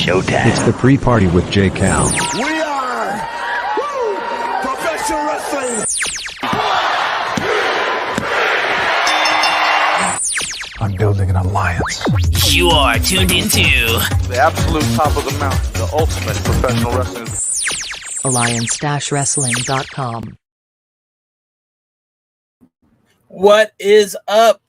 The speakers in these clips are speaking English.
showtime. It's the pre-party with J. Cal. We are professional wrestling. I'm building an alliance. You are tuned into the absolute top of the mountain, the ultimate professional wrestling. Alliance-wrestling.com. What is up?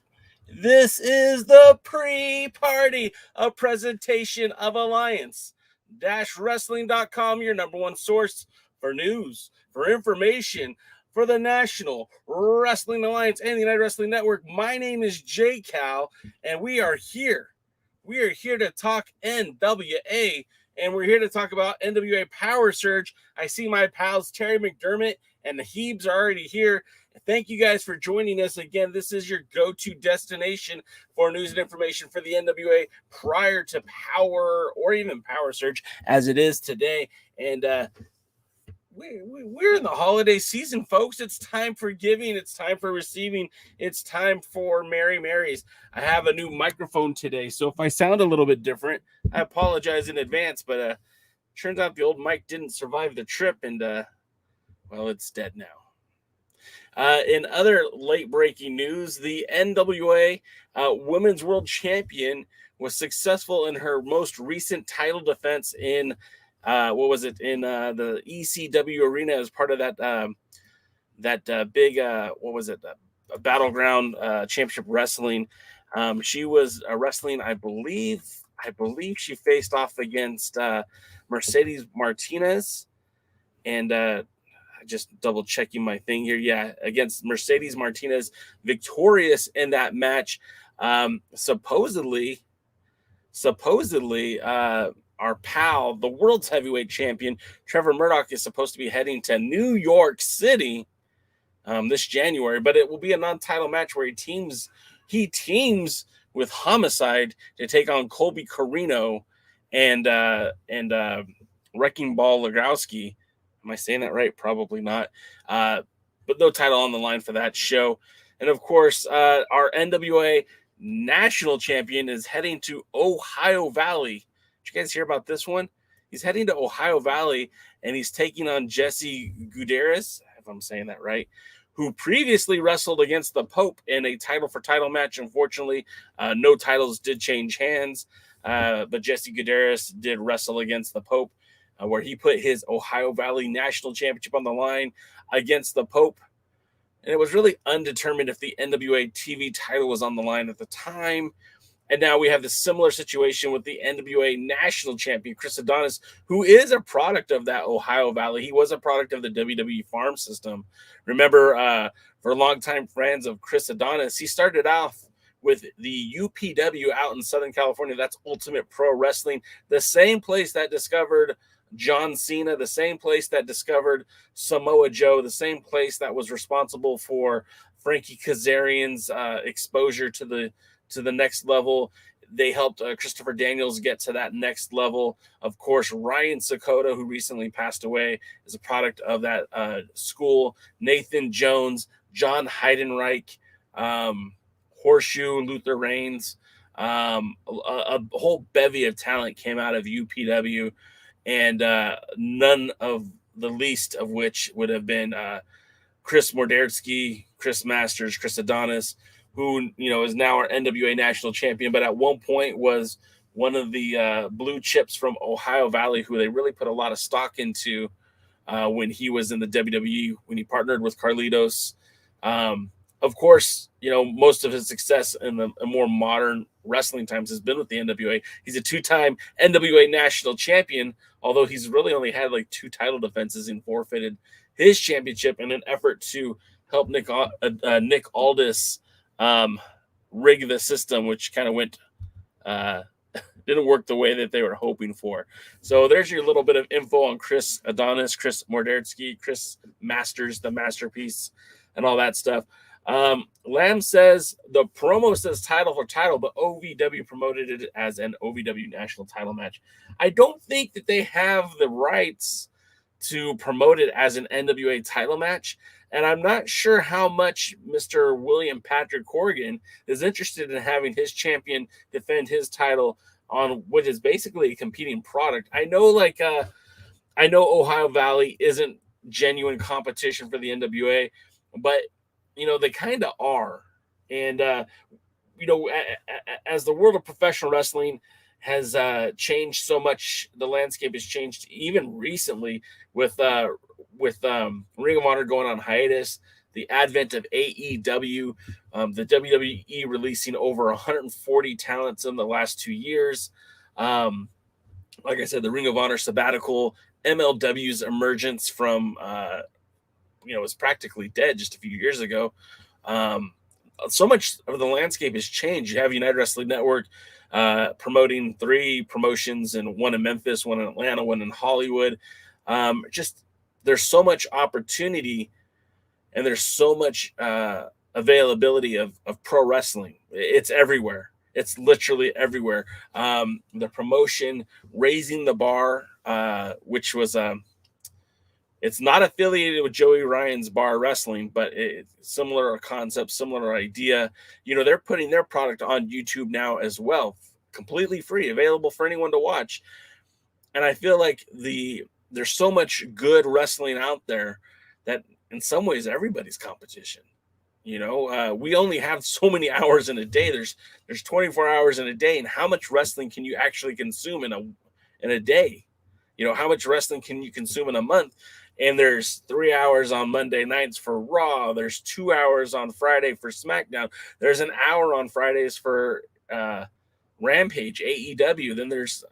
This is the pre-party, a presentation of Alliance-wrestling.com, your number one source for news, for information, for the National Wrestling Alliance and the United Wrestling Network. My name is J. Cal, and we are here. We are here to talk NWA, and we're here to talk about NWA POWERRR Surge. I see my pals Terry McDermott and the Heebs are already here. Thank you guys for joining us again. This is your go-to destination for news and information for the NWA prior to POWERRR or even POWERRR Surge as it is today. And we're in the holiday season, folks. It's time for giving. It's time for receiving. It's time for Merry Marys. I have a new microphone today, so if I sound a little bit different, I apologize in advance. But turns out the old mic didn't survive the trip, and well, it's dead now. In other late-breaking news, the NWA Women's World Champion was successful in her most recent title defense in the ECW arena as part of that big Battleground Championship Wrestling. She was wrestling, I believe she faced off against Mercedes Martinez, and just double checking my thing here. Yeah, against Mercedes Martinez, victorious in that match. Supposedly, our pal, the world's heavyweight champion, Trevor Murdoch, is supposed to be heading to New York City this January, but it will be a non-title match where he teams with Homicide to take on Colby Corino and Wrecking Ball Legowski. Am I saying that right? Probably not. But no title on the line for that show. And of course, our NWA national champion is heading to Ohio Valley. Did you guys hear about this one? He's heading to Ohio Valley, and he's taking on Jesse Gutierrez, if I'm saying that right, who previously wrestled against the Pope in a title-for-title match. Unfortunately, no titles did change hands, but Jesse Gutierrez did wrestle against the Pope, where he put his Ohio Valley National Championship on the line against the Pope. And it was really undetermined if the NWA TV title was on the line at the time. And now we have the similar situation with the NWA National Champion, Chris Adonis, who is a product of that Ohio Valley. He was a product of the WWE farm system. Remember, for longtime friends of Chris Adonis, he started off with the UPW out in Southern California. That's Ultimate Pro Wrestling, the same place that discovered John Cena, the same place that discovered Samoa Joe, the same place that was responsible for Frankie Kazarian's exposure to the next level. They helped Christopher Daniels get to that next level. Of course, Ryan Sakota, who recently passed away, is a product of that school. Nathan Jones, John Heidenreich, Horseshoe, Luther Reigns, a whole bevy of talent came out of UPW. And none of the least of which would have been Chris Morderski, Chris Masters, Chris Adonis, who is now our NWA national champion, but at one point was one of the blue chips from Ohio Valley, who they really put a lot of stock into when he was in the WWE, when he partnered with Carlitos. Of course, most of his success in the more modern wrestling times has been with the NWA. He's a two-time NWA national champion, although he's really only had like 2 title defenses and forfeited his championship in an effort to help Nick Aldis rig the system, which kind of went didn't work the way that they were hoping for. So there's your little bit of info on Chris Adonis, Chris Morderski, Chris Masters, the Masterpiece, and all that stuff. Lamb says the promo says title for title, but OVW promoted it as an OVW national title match. I don't think that they have the rights to promote it as an NWA title match. And I'm not sure how much Mr. William Patrick Corgan is interested in having his champion defend his title on what is basically a competing product. I know I know Ohio Valley isn't genuine competition for the NWA, but they kind of are. And as the world of professional wrestling has changed so much, the landscape has changed even recently with Ring of Honor going on hiatus, the advent of AEW, the WWE releasing over 140 talents in the last 2 years. Like I said, the Ring of Honor sabbatical, MLW's emergence from, was practically dead just a few years ago. So much of the landscape has changed. You have United Wrestling Network promoting 3 promotions, and one in Memphis, one in Atlanta, one in Hollywood. There's so much opportunity, and there's so much availability of pro wrestling. It's everywhere. It's literally everywhere. The promotion raising the bar, which was it's not affiliated with Joey Ryan's Bar Wrestling, but it's similar concept, similar idea. They're putting their product on YouTube now as well, completely free, available for anyone to watch. And I feel like there's so much good wrestling out there that in some ways everybody's competition. We only have so many hours in a day. There's 24 hours in a day, and how much wrestling can you actually consume in a day? How much wrestling can you consume in a month? And there's 3 hours on Monday nights for Raw. There's 2 hours on Friday for SmackDown. There's an hour on Fridays for Rampage, AEW. Then there's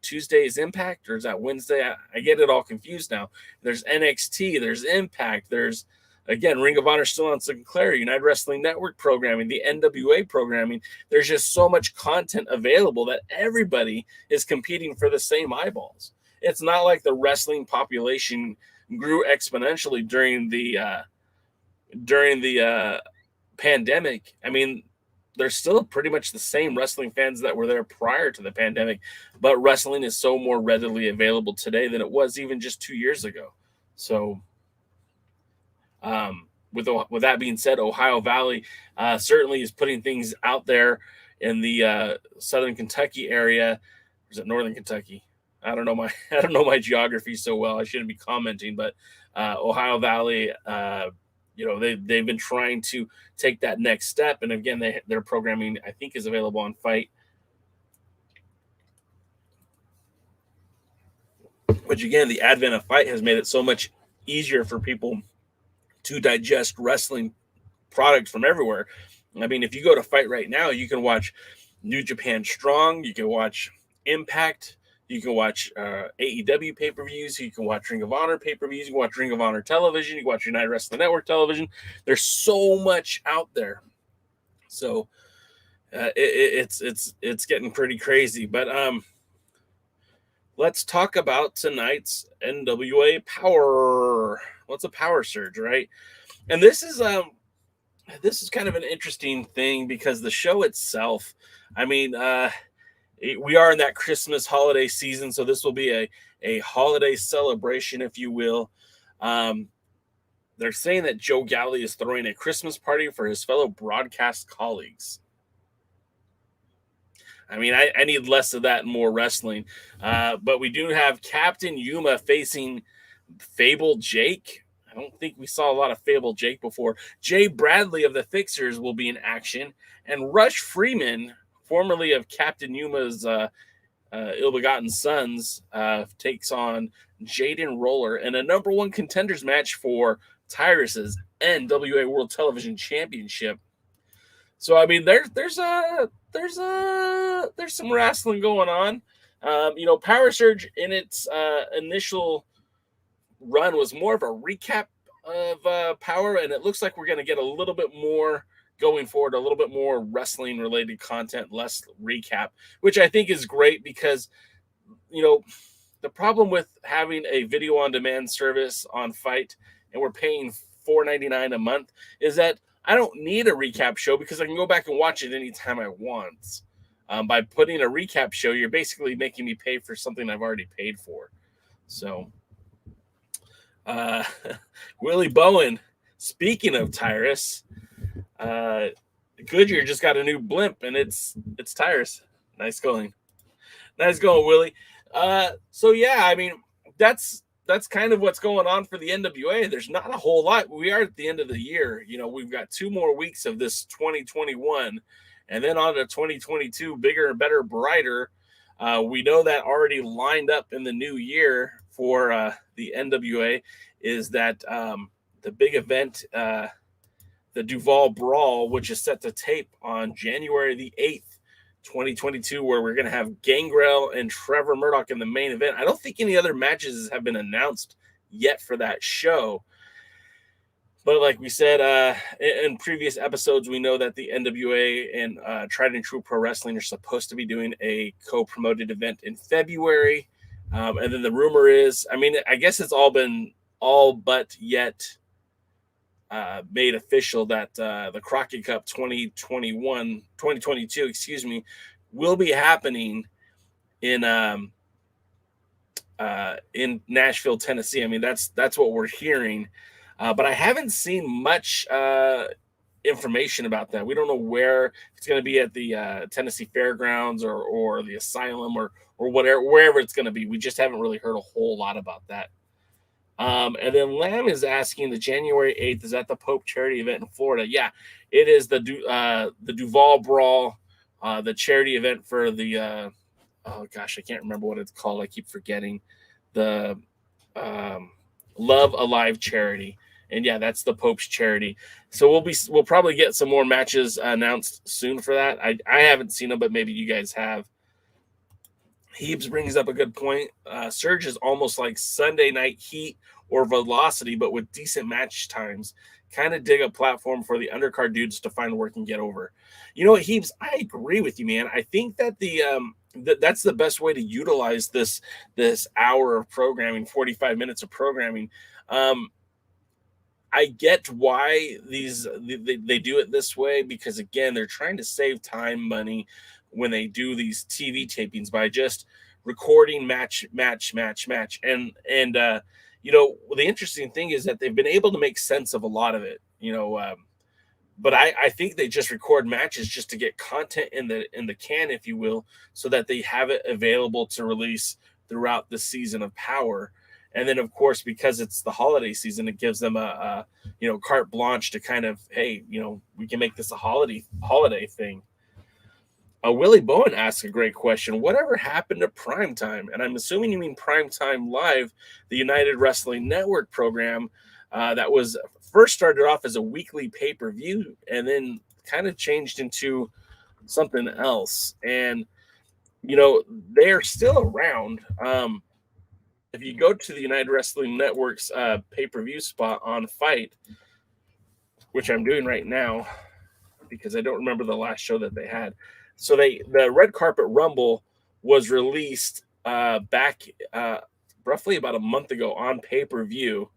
Tuesday's Impact, or is that Wednesday? I get it all confused now. There's NXT. There's Impact. There's, again, Ring of Honor still on Sinclair, United Wrestling Network programming, the NWA programming. There's just so much content available that everybody is competing for the same eyeballs. It's not like the wrestling population grew exponentially during the pandemic. I mean, there's still pretty much the same wrestling fans that were there prior to the pandemic, but wrestling is so more readily available today than it was even just 2 years ago. So, with that being said, Ohio Valley certainly is putting things out there in the Southern Kentucky area. Or is it Northern Kentucky? I don't know my geography so well. I shouldn't be commenting, but Ohio Valley, they've been trying to take that next step, and again, their programming, I think, is available on Fight. Which again, the advent of Fight has made it so much easier for people to digest wrestling products from everywhere. I mean, if you go to Fight right now, you can watch New Japan Strong, you can watch Impact. You can watch AEW pay-per-views. You can watch Ring of Honor pay-per-views. You can watch Ring of Honor television. You can watch United Wrestling Network television. There's so much out there. So it's getting pretty crazy. But let's talk about tonight's NWA POWERRR. What's a power surge, right? And this is kind of an interesting thing because the show itself, I mean, we are in that Christmas holiday season, so this will be a holiday celebration, if you will. They're saying that Joe Galli is throwing a Christmas party for his fellow broadcast colleagues. I mean, I need less of that and more wrestling. But we do have Captain YUMA facing Fable Jake. I don't think we saw a lot of Fable Jake before. Jay Bradley of the Fixers will be in action. And Rush Freeman, formerly of Captain YUMA's Ill-Begotten Sons, takes on Jaden Roller in a number 1 contenders match for Tyrus's NWA World Television Championship. So I mean, there's some wrestling going on. Power Surge in its initial run was more of a recap of Power, and it looks like we're going to get a little bit more going forward, a little bit more wrestling related content, less recap, which I think is great because, the problem with having a video on demand service on Fight and we're paying $4.99 a month is that I don't need a recap show because I can go back and watch it anytime I want. By putting a recap show, you're basically making me pay for something I've already paid for. So, Willie Bowen, speaking of Tyrus, Goodyear just got a new blimp, and it's Tyrus. Nice going. Nice going, Willie. So yeah, I mean, that's kind of what's going on for the NWA. There's not a whole lot. We are at the end of the year. You know, we've got 2 more weeks of this 2021, and then on to 2022, bigger, better, brighter. We know that already lined up in the new year for the NWA is that the big event, the Duval Brawl, which is set to tape on January the 8th. 2022, where we're going to have Gangrel and Trevor Murdoch in the main event. I don't think any other matches have been announced yet for that show. But like we said in previous episodes, we know that the NWA and Tried and True Pro Wrestling are supposed to be doing a co-promoted event in February. And then the rumor is, I mean, I guess it's all but yet made official that the Crockett Cup 2022, excuse me, will be happening in Nashville, Tennessee. I mean, that's what we're hearing, but I haven't seen much information about that. We don't know where it's going to be, at the Tennessee Fairgrounds or the Asylum or wherever it's going to be. We just haven't really heard a whole lot about that. And then Lamb is asking, the January 8th, is that the Pope charity event in Florida? Yeah, it is the Duval Brawl, the charity event for the, oh gosh, I can't remember what it's called. I keep forgetting. The Love Alive charity. And yeah, that's the Pope's charity. So we'll probably get some more matches announced soon for that. I haven't seen them, but maybe you guys have. Heebs brings up a good point. Surge is almost like Sunday Night Heat or Velocity, but with decent match times. Kind of dig a platform for the undercard dudes to find work and get over. You know what, Heebs? I agree with you, man. I think that that's the best way to utilize this hour of programming, 45 minutes of programming. I get why they do it this way, because again, they're trying to save time, money when they do these TV tapings by just recording match. And you know, the interesting thing is that they've been able to make sense of a lot of it, you know, but I think they just record matches just to get content in the can, if you will, so that they have it available to release throughout the season of Power. And then, of course, because it's the holiday season, it gives them a you know, carte blanche to kind of, hey, you know, we can make this a holiday thing. Willie Bowen asks a great question. Whatever happened to Primetime? And I'm assuming you mean Primetime Live, the United Wrestling Network program that was first started off as a weekly pay-per-view and then kind of changed into something else. And, you know, they're still around. If you go to the United Wrestling Network's pay-per-view spot on Fight, which I'm doing right now because I don't remember the last show that they had. So the Red Carpet Rumble was released back roughly about a month ago on pay-per-view.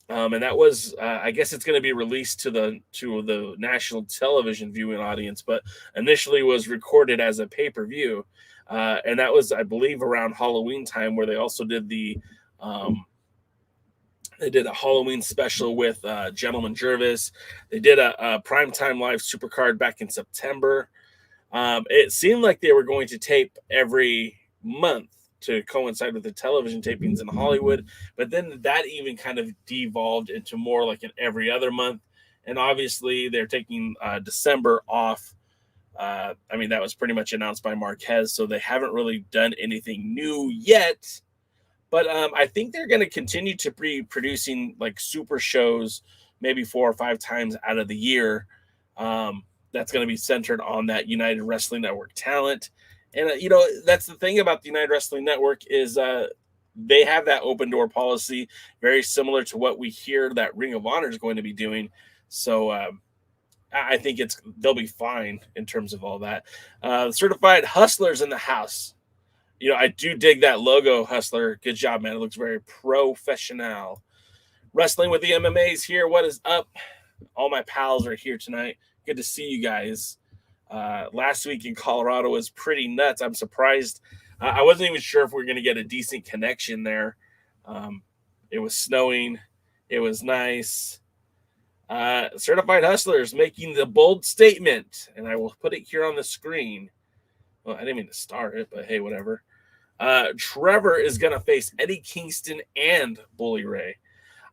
And that was, I guess it's going to be released to the national television viewing audience, but initially was recorded as a pay-per-view. And that was, I believe, around Halloween time, where they also did they did a Halloween special with Gentleman Jervis. They did a Primetime Live Supercard back in September. It seemed like they were going to tape every month to coincide with the television tapings in Hollywood, but then that even kind of devolved into more like an every other month. And obviously they're taking December off. I mean, that was pretty much announced by Marquez, so they haven't really done anything new yet. But I think they're going to continue to be producing like super shows, maybe 4 or 5 times out of the year. That's going to be centered on that United Wrestling Network talent. And, you know, that's the thing about the United Wrestling Network is they have that open door policy, very similar to what we hear that Ring of Honor is going to be doing. So I think they'll be fine in terms of all that. Certified Hustlers in the house. You know, I do dig that logo, Hustler. Good job, man. It looks very professional. Wrestling with the MMAs here. What is up? All my pals are here tonight. Good to see you guys. Last week in Colorado was pretty nuts. I'm surprised. I wasn't even sure if we were going to get a decent connection there. It was snowing. It was nice. Certified Hustlers making the bold statement, and I will put it here on the screen. Well, I didn't mean to start it, but hey, whatever. Trevor is going to face Eddie Kingston and Bully Ray.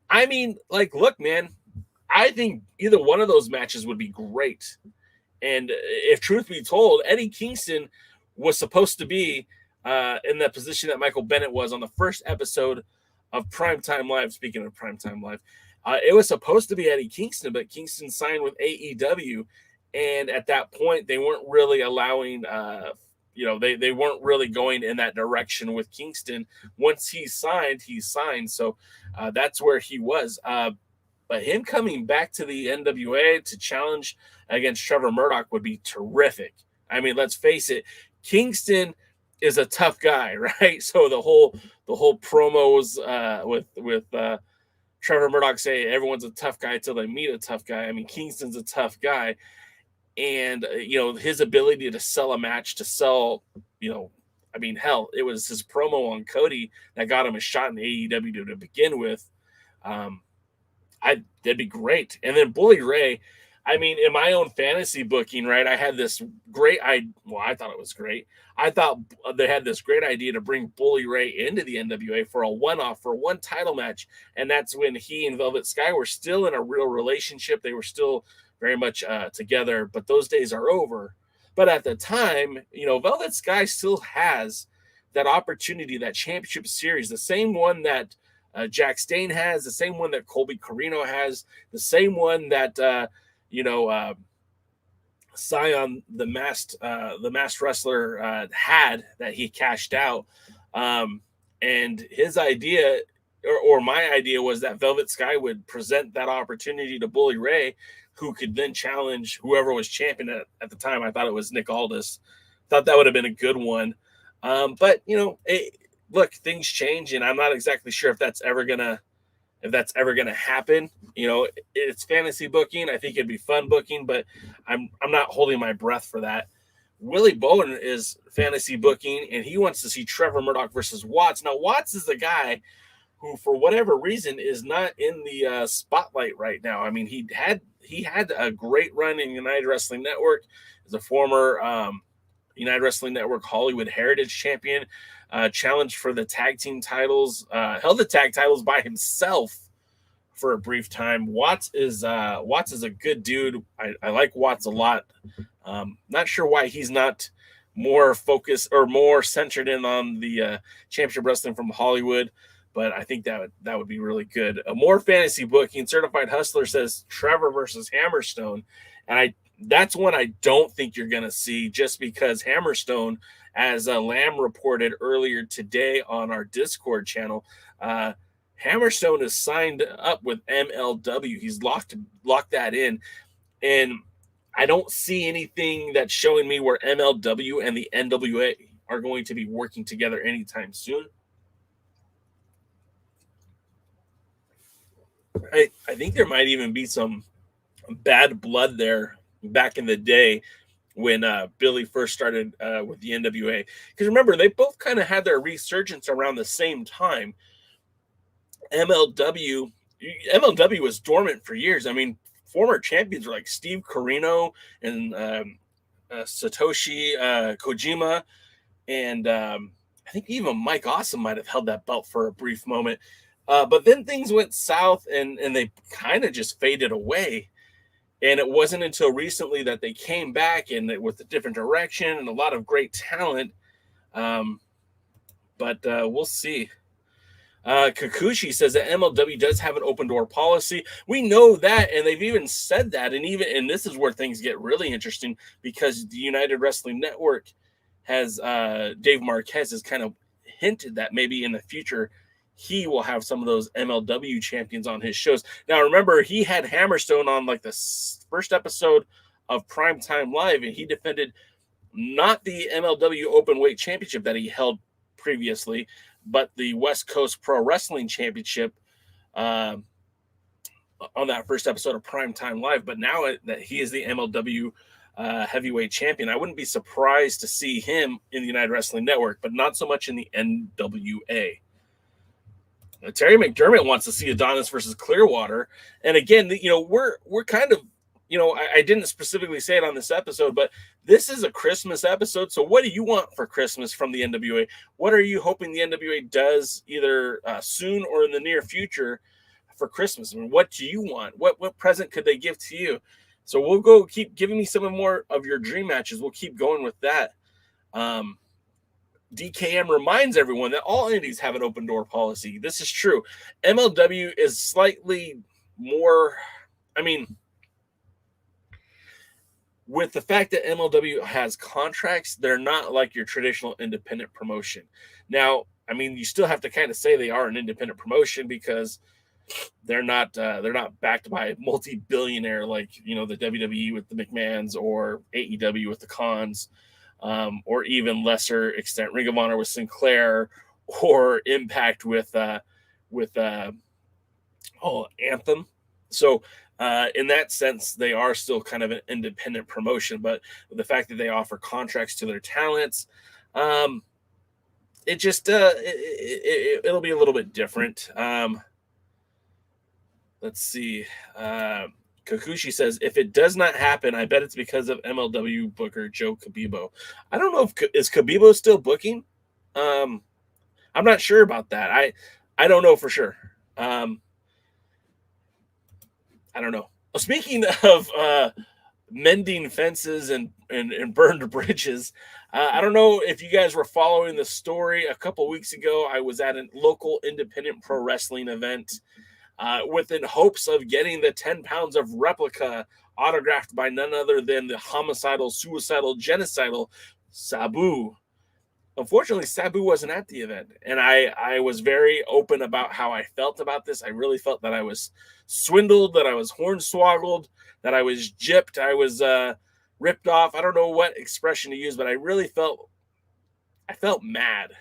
I mean, like, look, man, I think either one of those matches would be great. And if truth be told, Eddie Kingston was supposed to be in the position that Michael Bennett was on the first episode of Primetime Live. Speaking of Primetime Live, it was supposed to be Eddie Kingston, but Kingston signed with AEW. And at that point, they weren't really allowing, they weren't really going in that direction with Kingston. Once he signed, he signed. So that's where he was. But him coming back to the NWA to challenge against Trevor Murdoch would be terrific. I mean, let's face it, Kingston is a tough guy, right? So the whole promos with Trevor Murdoch say everyone's a tough guy until they meet a tough guy. I mean, Kingston's a tough guy. And, his ability to sell a match, to sell, hell, it was his promo on Cody that got him a shot in AEW to begin with. That'd be great. And then Bully Ray, I mean, in my own fantasy booking, right, I had this great I thought it was great. I thought they had this great idea to bring Bully Ray into the NWA for a one-off, for one title match. And that's when he and Velvet Sky were still in a real relationship. They were still very much together, but those days are over. But at the time, Velvet Sky still has that opportunity, that championship series, the same one that Jack Stain has, the same one that Colby Corino has, the same one that Scion, the masked wrestler, had, that he cashed out. And his idea, or my idea, was that Velvet Sky would present that opportunity to Bully Ray, who could then challenge whoever was champion at the time. I thought it was Nick Aldis. Thought that would have been a good one. But look, things change, and I'm not exactly sure if that's ever gonna happen. It's fantasy booking. I think it'd be fun booking, but I'm not holding my breath for that. Willie Bowen is fantasy booking, and he wants to see Trevor Murdoch versus Watts. Now, Watts is the guy who, for whatever reason, is not in the spotlight right now. I mean, he had a great run in United Wrestling Network as a former United Wrestling Network Hollywood Heritage Champion, challenged for the tag team titles, held the tag titles by himself for a brief time. Watts is a good dude. I like Watts a lot. Not sure why he's not more focused or more centered in on the championship wrestling from Hollywood, but I think that would be really good. A more fantasy booking. Certified Hustler says Trevor versus Hammerstone, and that's one I don't think you're going to see, just because Hammerstone, as Lamb reported earlier today on our Discord channel, Hammerstone is signed up with MLW. He's locked that in, and I don't see anything that's showing me where MLW and the NWA are going to be working together anytime soon. I think there might even be some bad blood there back in the day when Billy first started with the NWA. Because remember, they both kind of had their resurgence around the same time. MLW was dormant for years. I mean, former champions were like Steve Corino and Satoshi Kojima, and I think even Mike Awesome might have held that belt for a brief moment. But then things went south, and they kind of just faded away. And it wasn't until recently that they came back, and with a different direction and a lot of great talent. But we'll see. Kikuchi says that MLW does have an open door policy. We know that, and they've even said that. And this is where things get really interesting, because the United Wrestling Network has Dave Marquez has kind of hinted that maybe in the future he will have some of those MLW champions on his shows. Now, remember, he had Hammerstone on like the first episode of Primetime Live, and he defended not the MLW Openweight Championship that he held previously, but the West Coast Pro Wrestling Championship on that first episode of Primetime Live. But now that he is the MLW heavyweight champion, I wouldn't be surprised to see him in the United Wrestling Network, but not so much in the NWA. Terry McDermott wants to see Adonis versus Clearwater. And again, we're kind of I didn't specifically say it on this episode, but this is a Christmas episode. So what do you want for Christmas from the NWA? What are you hoping the NWA does either soon or in the near future for Christmas? I mean, what do you want? What present could they give to you? So we'll keep giving me some more of your dream matches. We'll keep going with that. DKM reminds everyone that all indies have an open door policy. This is true. MLW is slightly more, with the fact that MLW has contracts, they're not like your traditional independent promotion. Now, you still have to kind of say they are an independent promotion because they're not backed by a multi-billionaire like, the WWE with the McMahons or AEW with the Khans, or even lesser extent Ring of Honor with Sinclair or Impact with Anthem. So in that sense, they are still kind of an independent promotion, but the fact that they offer contracts to their talents, it just it'll be a little bit different. Let's see. Kakushi says, if it does not happen, I bet it's because of MLW booker Joe Khabib. I don't know is Khabib still booking. I'm not sure about that. I don't know for sure. I don't know. Speaking of mending fences and burned bridges, I don't know if you guys were following the story. A couple weeks ago, I was at a local independent pro wrestling event within hopes of getting the 10 pounds of replica autographed by none other than the homicidal, suicidal, genocidal Sabu. Unfortunately, Sabu wasn't at the event, and I was very open about how I felt about this. I really felt that I was swindled, that I was hornswoggled, that I was gypped, I was ripped off. I don't know what expression to use, but I really felt mad.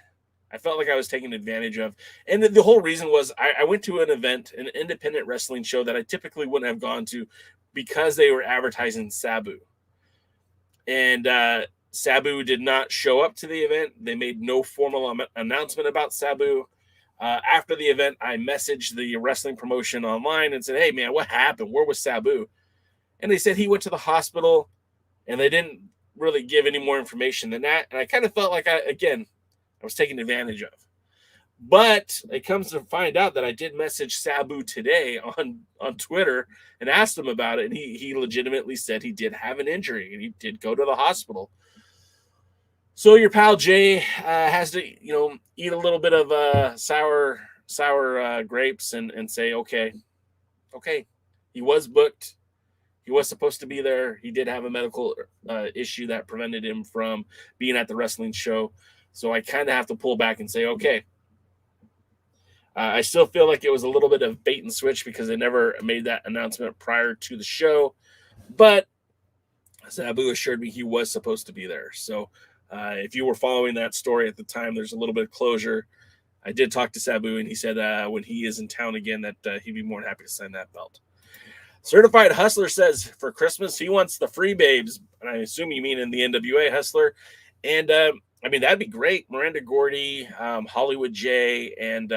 I felt like I was taken advantage of. And the whole reason was I went to an event, an independent wrestling show that I typically wouldn't have gone to because they were advertising Sabu. And Sabu did not show up to the event. They made no formal announcement about Sabu. After the event, I messaged the wrestling promotion online and said, hey, man, what happened? Where was Sabu? And they said he went to the hospital, and they didn't really give any more information than that. And I kind of felt like, I was taken advantage of. But it comes to find out that I did message Sabu today on Twitter and asked him about it. And he legitimately said he did have an injury and he did go to the hospital. So your pal Jay has to, eat a little bit of sour grapes and say, okay, he was booked. He was supposed to be there. He did have a medical issue that prevented him from being at the wrestling show. So I kind of have to pull back and say, okay. I still feel like it was a little bit of bait and switch because they never made that announcement prior to the show. But Sabu assured me he was supposed to be there. So if you were following that story at the time, there's a little bit of closure. I did talk to Sabu, and he said when he is in town again that he'd be more than happy to sign that belt. Certified Hustler says for Christmas, he wants the Free Babes. And I assume you mean in the NWA Hustler. And that'd be great. Miranda Gordy, Hollywood J, and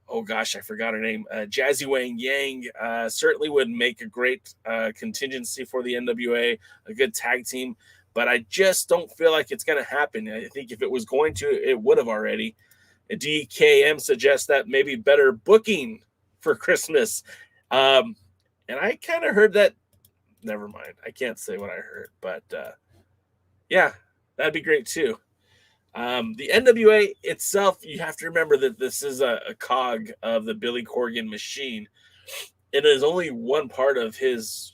oh gosh, I forgot her name. Jazzy Wang Yang certainly would make a great contingency for the NWA, a good tag team. But I just don't feel like it's going to happen. I think if it was going to, it would have already. DKM suggests that maybe better booking for Christmas. And I kind of heard that. Never mind. I can't say what I heard. But yeah, that'd be great too. The NWA itself, you have to remember that this is a cog of the Billy Corgan machine. It is only one part of his,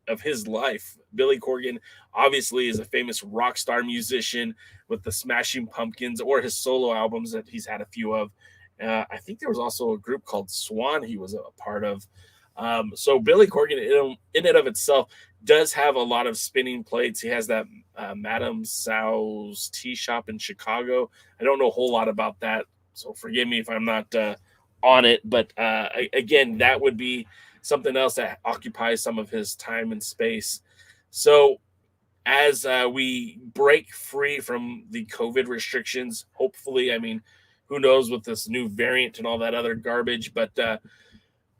of his life. Billy Corgan obviously is a famous rock star musician with the Smashing Pumpkins or his solo albums that he's had a few of. I think there was also a group called Swan he was a part of. So Billy Corgan in and of itself does have a lot of spinning plates. He has that Madame Sao's tea shop in Chicago. I don't know a whole lot about that, so forgive me if I'm not on it. But again, that would be something else that occupies some of his time and space. So as we break free from the COVID restrictions, hopefully, who knows with this new variant and all that other garbage, but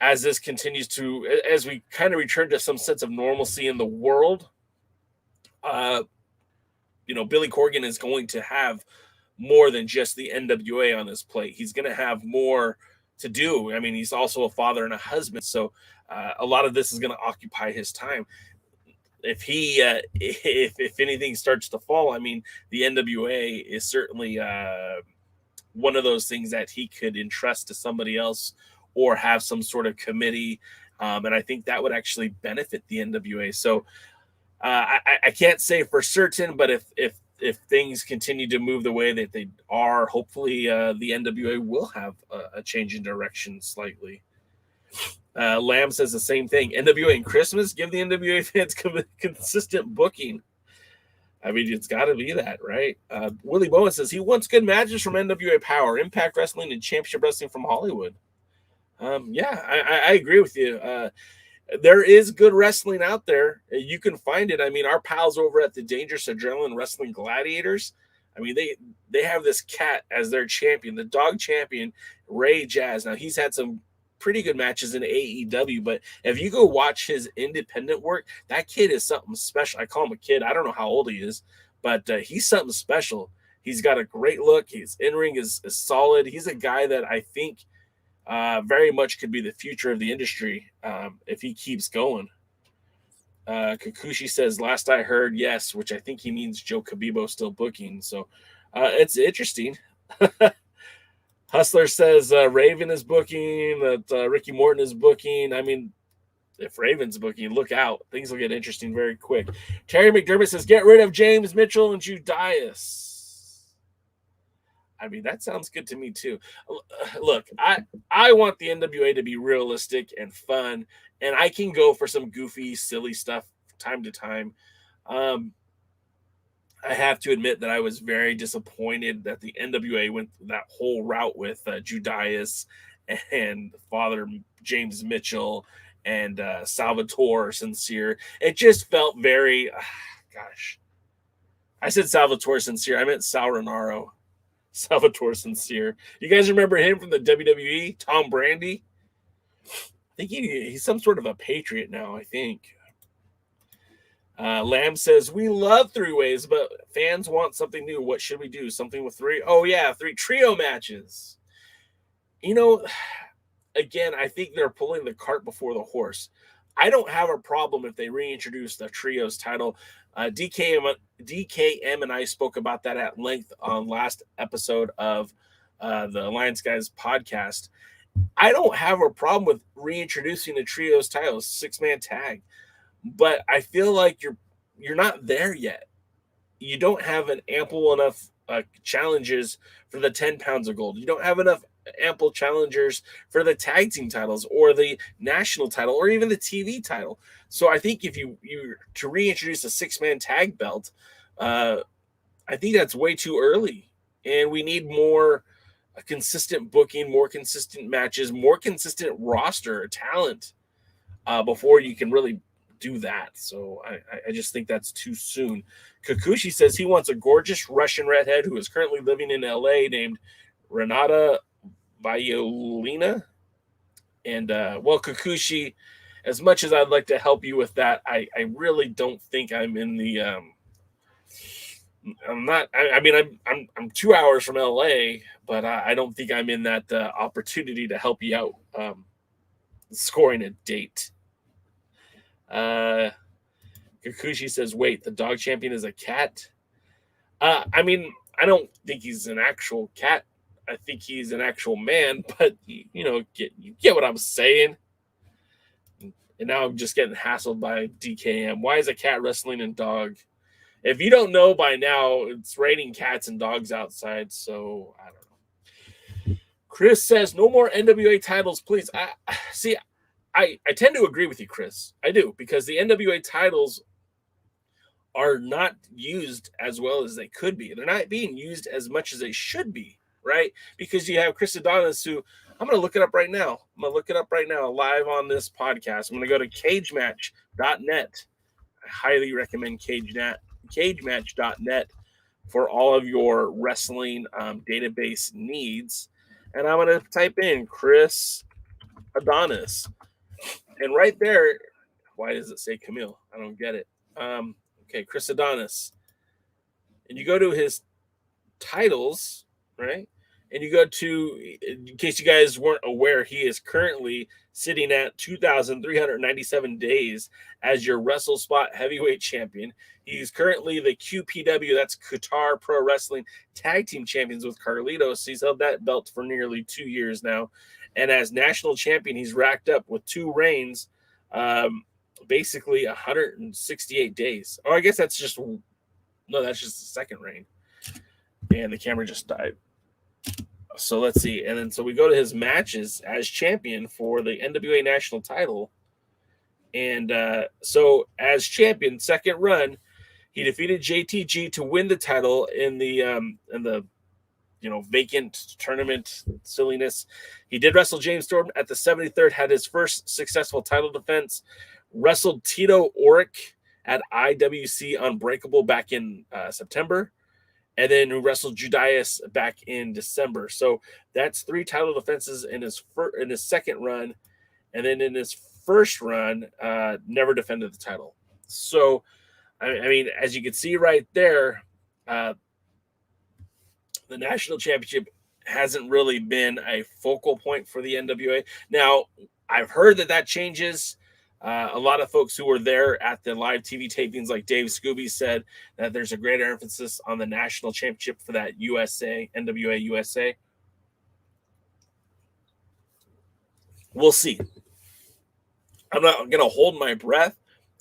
as this continues to, as we kind of return to some sense of normalcy in the world, Billy Corgan is going to have more than just the NWA on his plate. He's going to have more to do. I mean, he's also a father and a husband, so a lot of this is going to occupy his time. If he, if anything starts to fall, I mean, the NWA is certainly one of those things that he could entrust to somebody else or have some sort of committee, and I think that would actually benefit the NWA. So I can't say for certain, but if things continue to move the way that they are, hopefully the NWA will have a change in direction slightly. Lamb says the same thing. NWA and Christmas, give the NWA fans consistent booking. I mean, it's got to be that, right? Willie Bowen says he wants good matches from NWA Power, Impact Wrestling, and Championship Wrestling from Hollywood. Yeah, I agree with you. There is good wrestling out there. You can find it. I mean, our pals over at the Dangerous Adrenaline Wrestling Gladiators, I mean, they have this cat as their champion, the dog champion, Ray Jazz. Now, he's had some pretty good matches in AEW, but if you go watch his independent work, that kid is something special. I call him a kid. I don't know how old he is, but he's something special. He's got a great look. His in-ring is solid. He's a guy that I think very much could be the future of the industry if he keeps going. Kikuchi says, last I heard, yes, which I think he means Joe Kabibo still booking. So it's interesting. Hustler says Raven is booking, that Ricky Morton is booking. I mean, if Raven's booking, look out. Things will get interesting very quick. Terry McDermott says, get rid of James Mitchell and Judias. I mean, that sounds good to me, too. Look, I want the NWA to be realistic and fun, and I can go for some goofy, silly stuff time to time. I have to admit that I was very disappointed that the NWA went that whole route with Judias and Father James Mitchell and Salvatore Sincere. It just felt very, gosh. I said Salvatore Sincere. I meant Sal Renaro. Salvatore Sincere. You guys remember him from the WWE? Tom Brandy? I think he's some sort of a patriot now, I think. Lamb says, we love three-ways, but fans want something new. What should we do? Something with three? Oh, yeah, 3 trio matches. You know, again, I think they're pulling the cart before the horse. I don't have a problem if they reintroduce the trios title. DKM and I spoke about that at length on last episode of the Alliance Guys podcast. I don't have a problem with reintroducing the trios titles, 6-man tag. But I feel like you're not there yet. You don't have an ample enough challenges for the 10 pounds of gold. You don't have enough ample challengers for the tag team titles or the national title or even the TV title. So I think if you to reintroduce a 6-man tag belt, I think that's way too early. And we need more consistent booking, more consistent matches, more consistent roster talent before you can really do that. So I just think that's too soon. Kikuchi says he wants a gorgeous Russian redhead who is currently living in LA named Renata Violina. And well, Kikuchi, as much as I'd like to help you with that, I really don't think I'm in the I'm 2 hours from LA, but I don't think I'm in that opportunity to help you out scoring a date. Kikuchi says, wait, the dog champion is a cat? I mean, I don't think he's an actual cat. I think he's an actual man, but you get what I'm saying. And now I'm just getting hassled by DKM. Why is a cat wrestling and dog? If you don't know by now, it's raining cats and dogs outside, so I don't know. Chris says, no more NWA titles, please. I tend to agree with you, Chris. I do, because the NWA titles are not used as well as they could be. They're not being used as much as they should be, right? Because you have Chris Adonis, who I'm going to look it up right now. I'm going to look it up right now live on this podcast. I'm going to go to cagematch.net. I highly recommend cagematch.net for all of your wrestling database needs. And I'm going to type in Chris Adonis. And right there, why does it say Camille? I don't get it. Okay, Chris Adonis. And you go to his titles, right? And you go to, in case you guys weren't aware, he is currently sitting at 2,397 days as your Wrestle Spot Heavyweight Champion. He's currently the QPW, that's Qatar Pro Wrestling Tag Team Champions with Carlitos. He's held that belt for nearly 2 years now. And as national champion, he's racked up with 2 reigns, basically 168 days. Oh, I guess that's just the second reign. And the camera just died. So let's see. And then so we go to his matches as champion for the NWA national title. And so as champion, second run, he defeated JTG to win the title in the vacant tournament silliness. He did wrestle James Storm at the 73rd, had his first successful title defense, wrestled Tito Oric at IWC Unbreakable back in September, and then wrestled Judas back in December. So that's 3 title defenses in his second run, and then in his first run, never defended the title. So, I mean, as you can see right there, the national championship hasn't really been a focal point for the NWA. Now, I've heard that changes. A lot of folks who were there at the live TV tapings, like Dave Scooby, said that there's a greater emphasis on the national championship for that NWA USA. We'll see. I'm not going to hold my breath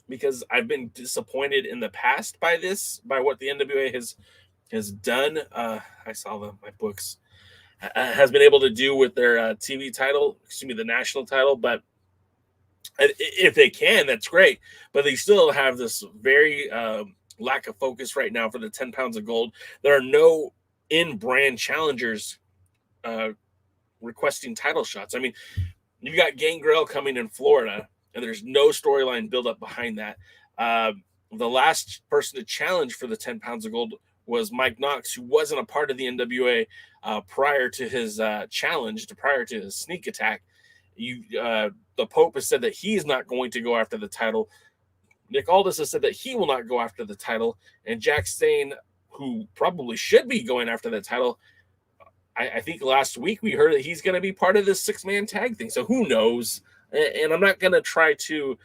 because I've been disappointed in the past by what the NWA has done. I saw my books has been able to do with their TV title, the national title, but if they can, that's great. But they still have this very lack of focus right now for the 10 pounds of gold. There are no in-brand challengers requesting title shots. I mean, you've got Gangrel coming in Florida, and there's no storyline build up behind that. The last person to challenge for the 10 pounds of gold was Mike Knox, who wasn't a part of the NWA prior to his challenge, prior to his sneak attack. The Pope has said that he's not going to go after the title. Nick Aldis has said that he will not go after the title. And Jack Stain, who probably should be going after the title, I think last week we heard that he's going to be part of this 6-man tag thing. So who knows? And I'm not going to try to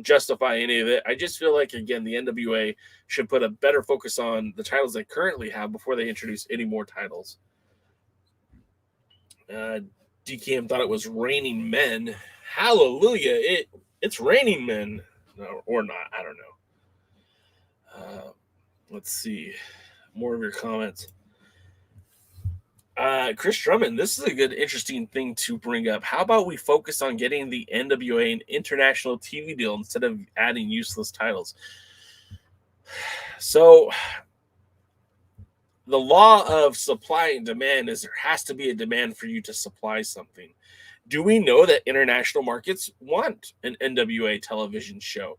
justify any of it. I just feel like, again, the NWA should put a better focus on the titles they currently have before they introduce any more titles. DKM thought it was Raining Men. Hallelujah. It's Raining Men. Or not. I don't know. Let's see. More of your comments. Khris Drummond, this is a good, interesting thing to bring up. How about we focus on getting the NWA an international TV deal instead of adding useless titles? So, the law of supply and demand is there has to be a demand for you to supply something. Do we know that international markets want an NWA television show?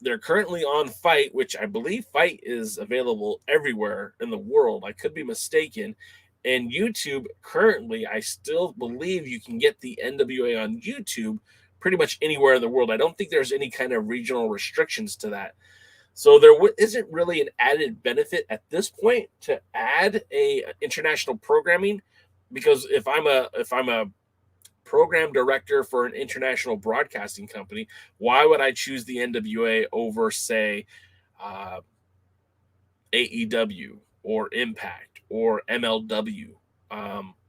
They're currently on Fight, which I believe Fight is available everywhere in the world. I could be mistaken. And YouTube, currently, I still believe you can get the NWA on YouTube pretty much anywhere in the world. I don't think there's any kind of regional restrictions to that. So there isn't really an added benefit at this point to add a international programming, because if I'm a program director for an international broadcasting company, why would I choose the NWA over, say, AEW or Impact or MLW,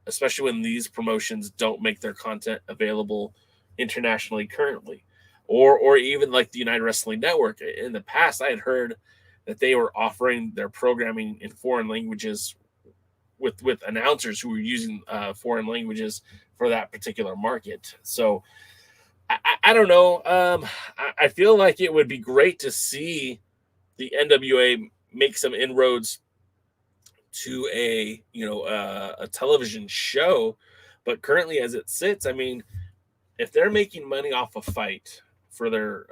especially when these promotions don't make their content available internationally currently, or even like the United Wrestling Network. In the past, I had heard that they were offering their programming in foreign languages with announcers who were using foreign languages for that particular market. So I don't know. I feel like it would be great to see the NWA make some inroads to a television show, but currently as it sits, I mean, if they're making money off a Fight for their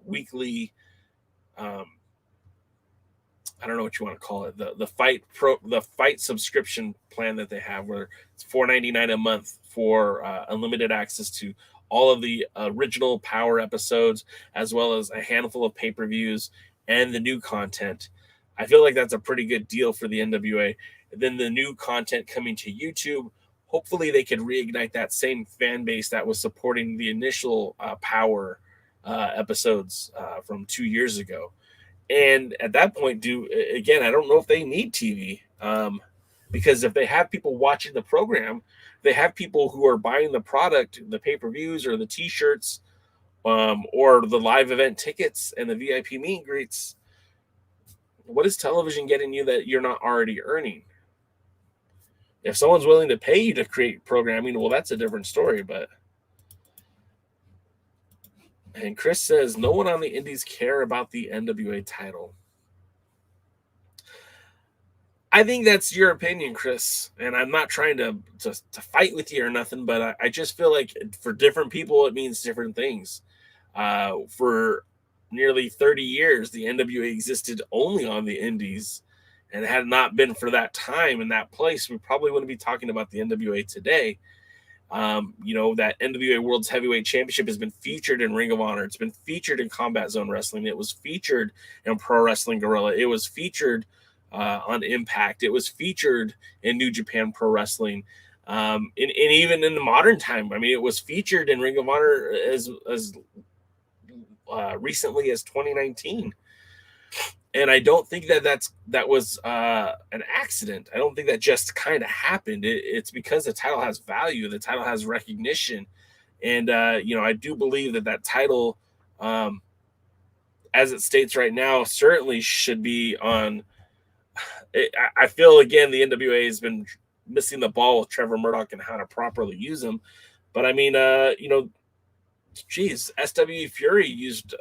weekly, I don't know what you want to call it, the Fight subscription plan that they have, where it's $4.99 a month for unlimited access to all of the original Power episodes, as well as a handful of pay-per-views and the new content. I feel like that's a pretty good deal for the NWA. And then the new content coming to YouTube, hopefully they could reignite that same fan base that was supporting the initial Power episodes from 2 years ago. And at that point, I don't know if they need TV. Because if they have people watching the program, they have people who are buying the product, the pay-per-views or the T-shirts, or the live event tickets and the VIP meet and greets. What is television getting you that you're not already earning? If someone's willing to pay you to create programming, well, that's a different story. And Chris says, no one on the indies care about the NWA title. I think that's your opinion, Chris, and I'm not trying to fight with you or nothing, but I just feel like for different people, it means different things. For nearly 30 years, the NWA existed only on the indies, and had it not been for that time and that place, we probably wouldn't be talking about the NWA today. That NWA World's Heavyweight Championship has been featured in Ring of Honor. It's been featured in Combat Zone Wrestling. It was featured in Pro Wrestling Guerrilla. It was featured on Impact. It was featured in New Japan Pro Wrestling. And even in the modern time, I mean, it was featured in Ring of Honor as recently as 2019. And I don't think that was an accident. I don't think that just kind of happened. It's because the title has value. The title has recognition. And, I do believe that title, as it states right now, certainly should be on. I feel, again, the NWA has been missing the ball with Trevor Murdoch and how to properly use him. But, I mean, SWE Fury used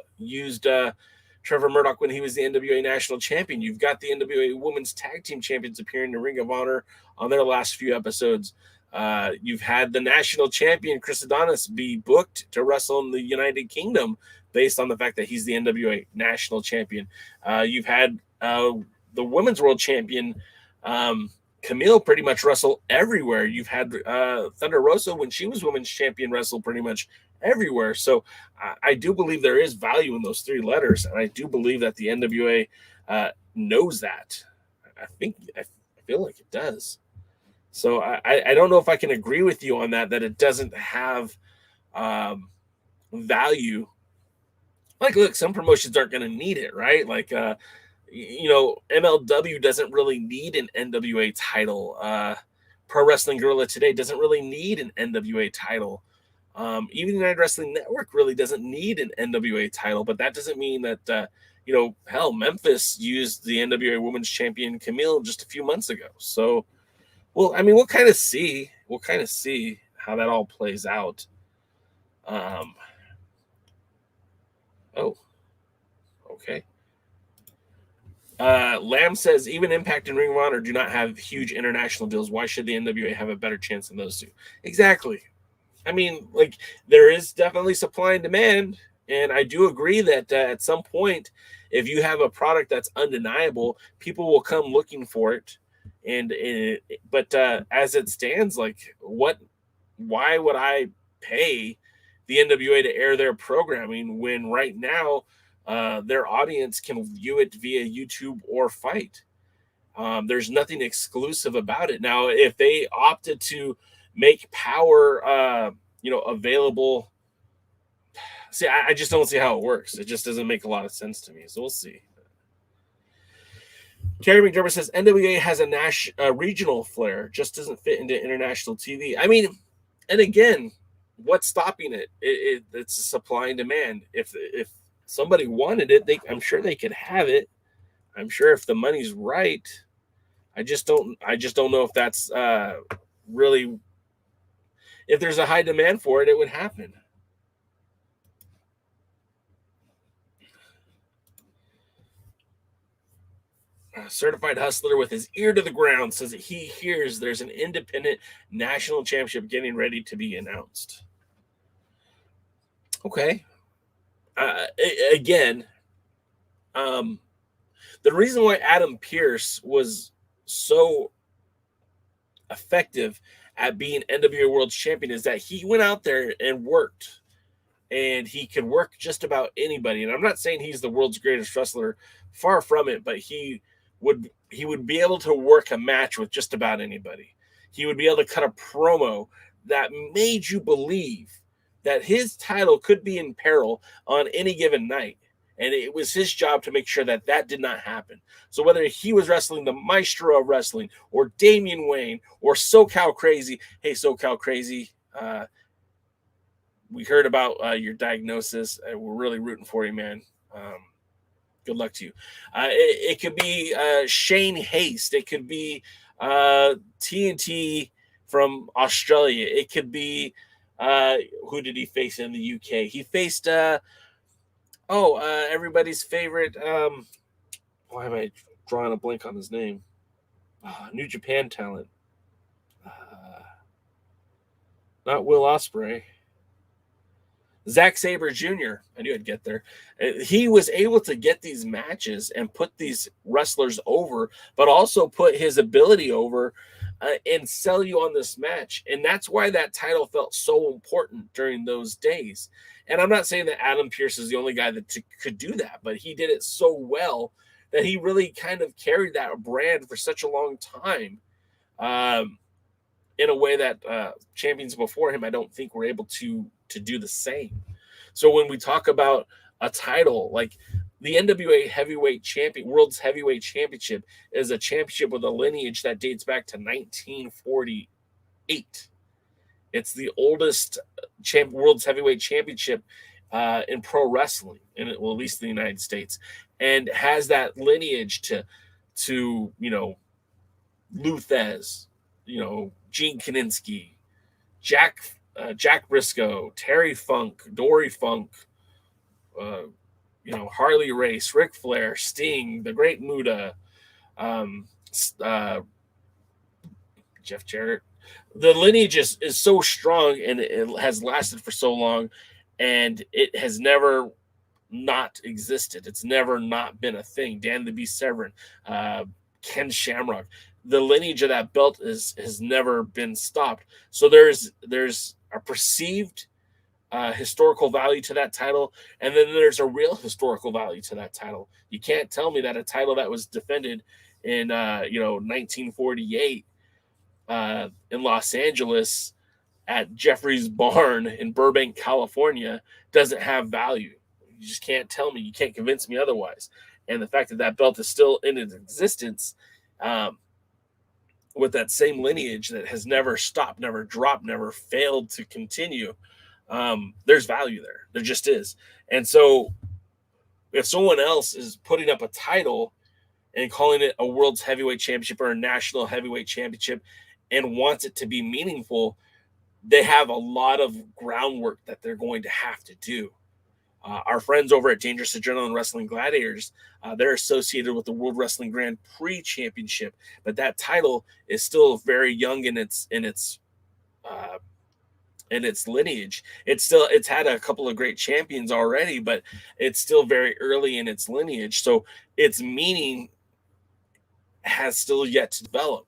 Trevor Murdoch when he was the NWA National Champion. You've got the NWA Women's Tag Team Champions appearing in Ring of Honor on their last few episodes. You've had the National Champion, Chris Adonis, be booked to wrestle in the United Kingdom based on the fact that he's the NWA National Champion. You've had the Women's World Champion, Camille, pretty much wrestle everywhere. You've had Thunder Rosa, when she was Women's Champion, wrestle pretty much everywhere. So I do believe there is value in those three letters, and I do believe that the NWA knows that. I feel like it does. So I don't know if I can agree with you on that it doesn't have value. Like, look, some promotions aren't going to need it, right? Like, MLW doesn't really need an NWA title. Pro Wrestling Guerrilla today doesn't really need an NWA title. Even United Wrestling Network really doesn't need an NWA title, but that doesn't mean that, Memphis used the NWA Women's Champion Camille just a few months ago. So, well, I mean, we'll kind of see. We'll kind of see how that all plays out. Okay. Lamb says, even Impact and Ring of Honor do not have huge international deals. Why should the NWA have a better chance than those two? Exactly. I mean, like, there is definitely supply and demand, and I do agree that at some point, if you have a product that's undeniable, people will come looking for it. But as it stands, like, why would I pay the NWA to air their programming when right now their audience can view it via YouTube or Fight? There's nothing exclusive about it. Now, if they opted to make Power, available, see, I just don't see how it works. It just doesn't make a lot of sense to me. So we'll see. Terry McDermott says NWA has a regional flair, just doesn't fit into international TV. I mean, and again, what's stopping it? It's a supply and demand. If somebody wanted it, I'm sure they could have it. I'm sure if the money's right. I just don't know if that's really, if there's a high demand for it, it would happen. Certified Hustler with his ear to the ground says that he hears there's an independent national championship getting ready to be announced. Okay. Again, the reason why Adam Pearce was so effective at being NWA World Champion is that he went out there and worked, and he could work just about anybody. And I'm not saying he's the world's greatest wrestler, far from it, but he would be able to work a match with just about anybody. He would be able to cut a promo that made you believe that his title could be in peril on any given night. And it was his job to make sure that that did not happen. So whether he was wrestling the Maestro of Wrestling or Damian Wayne or SoCal Crazy, hey, SoCal Crazy, we heard about your diagnosis. We're really rooting for you, man. Good luck to you. It could be Shane Haste. It could be TNT from Australia. It could be who did he face in the UK? He faced everybody's favorite. Why am I drawing a blank on his name? New Japan talent. Not Will Ospreay. Zack Sabre Jr. I knew I'd get there. He was able to get these matches and put these wrestlers over, but also put his ability over and sell you on this match. And that's why that title felt so important during those days. And I'm not saying that Adam Pearce is the only guy that could do that, but he did it so well that he really kind of carried that brand for such a long time in a way that champions before him, I don't think were able to do the same. So when we talk about a title, like the NWA Heavyweight Champion, World's Heavyweight Championship is a championship with a lineage that dates back to 1948. It's the oldest World's Heavyweight Championship in pro wrestling, at least in the United States, and has that lineage to Lou Thez, Gene Kaninsky, Jack Briscoe, Terry Funk, Dory Funk, Harley Race, Ric Flair, Sting, the Great Muta, Jeff Jarrett. The lineage is so strong, and it has lasted for so long, and it has never not existed. It's never not been a thing. Dan the Beast Severn, Ken Shamrock. The lineage of that belt has never been stopped. So there's a perceived historical value to that title, and then there's a real historical value to that title. You can't tell me that a title that was defended in 1948 in Los Angeles at Jeffrey's Barn in Burbank, California, doesn't have value. You just can't tell me. You can't convince me otherwise. And the fact that that belt is still in its existence with that same lineage that has never stopped, never dropped, never failed to continue, there's value there. There just is. And so if someone else is putting up a title and calling it a World's Heavyweight Championship or a National Heavyweight Championship and wants it to be meaningful, they have a lot of groundwork that they're going to have to do. Our friends over at Dangerous Adrenaline Wrestling Gladiators, they're associated with the World Wrestling Grand Prix Championship, but that title is still very young in its lineage. It's had a couple of great champions already, but it's still very early in its lineage. So its meaning has still yet to develop.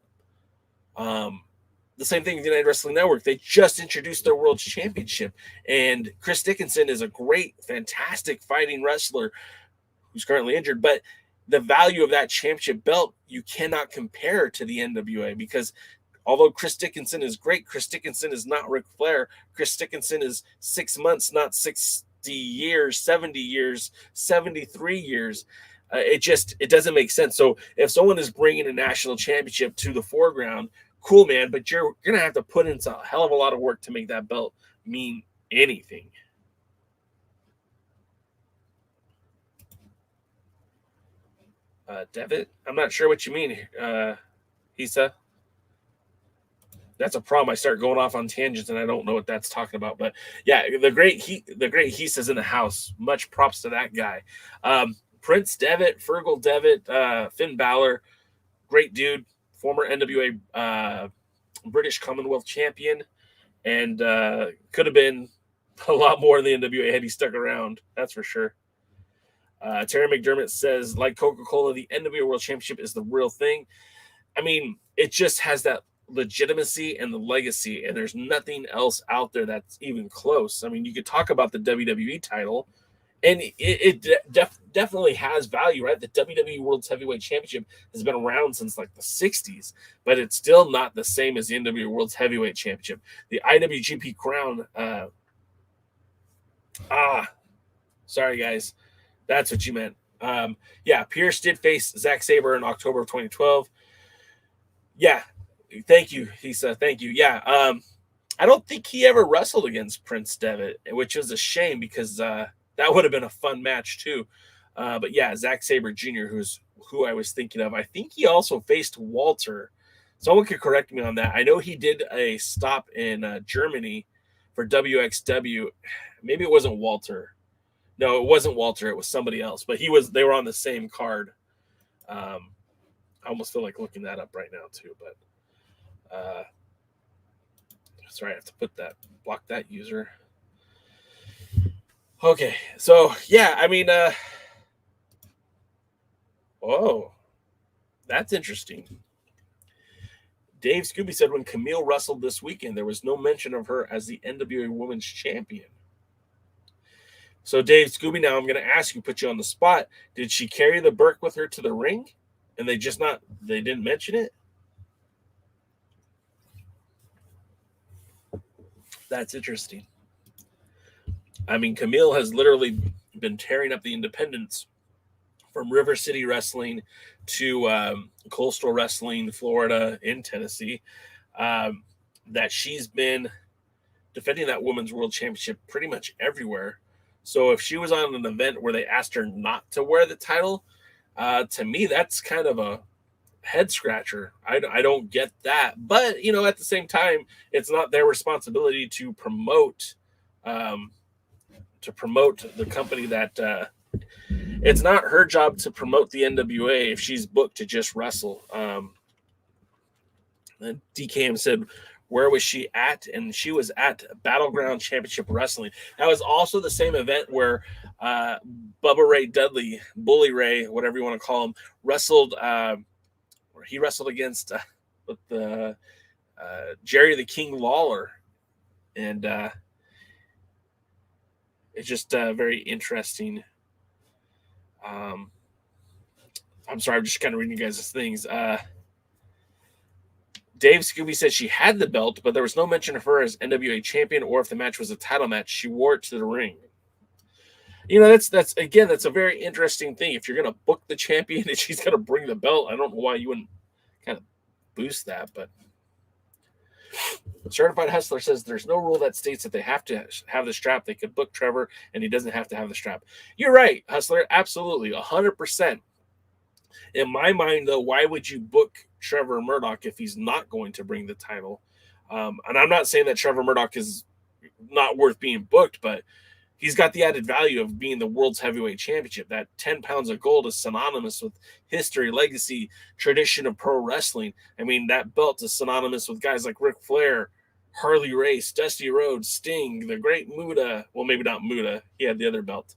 The same thing with the United Wrestling Network. They just introduced their World Championship, and Chris Dickinson is a great, fantastic fighting wrestler who's currently injured. But the value of that championship belt, you cannot compare to the NWA, because although Chris Dickinson is great, Chris Dickinson is not Ric Flair. Chris Dickinson is 6 months, not 60 years, 70 years, 73 years. It doesn't make sense. So if someone is bringing a national championship to the foreground, cool, man, but you're going to have to put in a hell of a lot of work to make that belt mean anything. Devitt, I'm not sure what you mean, Hisa. That's a problem. I start going off on tangents and I don't know what that's talking about. But yeah, the great Hisa's in the house. Much props to that guy. Prince Devitt, Fergal Devitt, Finn Balor, great dude. Former NWA British Commonwealth champion, and could have been a lot more in the NWA had he stuck around. That's for sure. Terry McDermott says, like Coca-Cola, the NWA World Championship is the real thing. I mean, it just has that legitimacy and the legacy, and there's nothing else out there that's even close. I mean, you could talk about the WWE title, and it definitely has value, right? The WWE World's Heavyweight Championship has been around since like the 60s, but it's still not the same as the NWA World's Heavyweight Championship. The IWGP crown, sorry guys, that's what you meant. Yeah, Pierce did face Zack Sabre in October of 2012. Yeah, thank you. He said, thank you. Yeah, I don't think he ever wrestled against Prince Devitt, which is a shame because that would have been a fun match too. But yeah, Zack Sabre Jr., who I was thinking of. I think he also faced Walter. Someone could correct me on that. I know he did a stop in Germany for WXW. Maybe it wasn't Walter. No, it wasn't Walter. It was somebody else. But they were on the same card. I almost feel like looking that up right now too. But sorry, I have to block that user. Okay, so yeah, I mean, oh, that's interesting. Dave Scooby said when Camille wrestled this weekend, there was no mention of her as the NWA Women's Champion. So Dave Scooby, now I'm going to ask you, put you on the spot. Did she carry the Burke with her to the ring, and they didn't mention it? That's interesting. I mean, Camille has literally been tearing up the independents from River City Wrestling to Coastal Wrestling, Florida, in Tennessee, that she's been defending that Women's World Championship pretty much everywhere. So if she was on an event where they asked her not to wear the title, to me, that's kind of a head scratcher. I don't get that. But, at the same time, it's not their responsibility to promote the company that it's not her job to promote the NWA if she's booked to just wrestle. And DKM said, where was she at? And she was at Battleground Championship Wrestling. That was also the same event where Bubba Ray Dudley, Bully Ray, whatever you want to call him, wrestled. He wrestled against Jerry the King Lawler. And it's just very interesting. I'm sorry, I'm just kind of reading you guys' things. Dave Scooby said she had the belt, but there was no mention of her as NWA champion or if the match was a title match. She wore it to the ring. That's a very interesting thing. If you're going to book the champion and she's going to bring the belt, I don't know why you wouldn't kind of boost that, but Certified Hustler says there's no rule that states that they have to have the strap. They could book Trevor and he doesn't have to have the strap. You're right, Hustler. Absolutely. 100%. In my mind, though, why would you book Trevor Murdoch if he's not going to bring the title? And I'm not saying that Trevor Murdoch is not worth being booked, but he's got the added value of being the world's heavyweight championship. That 10 pounds of gold is synonymous with history, legacy, tradition of pro wrestling. I mean, that belt is synonymous with guys like Ric Flair, Harley Race, Dusty Rhodes, Sting, the great Muda. Well, maybe not Muda. He had the other belt.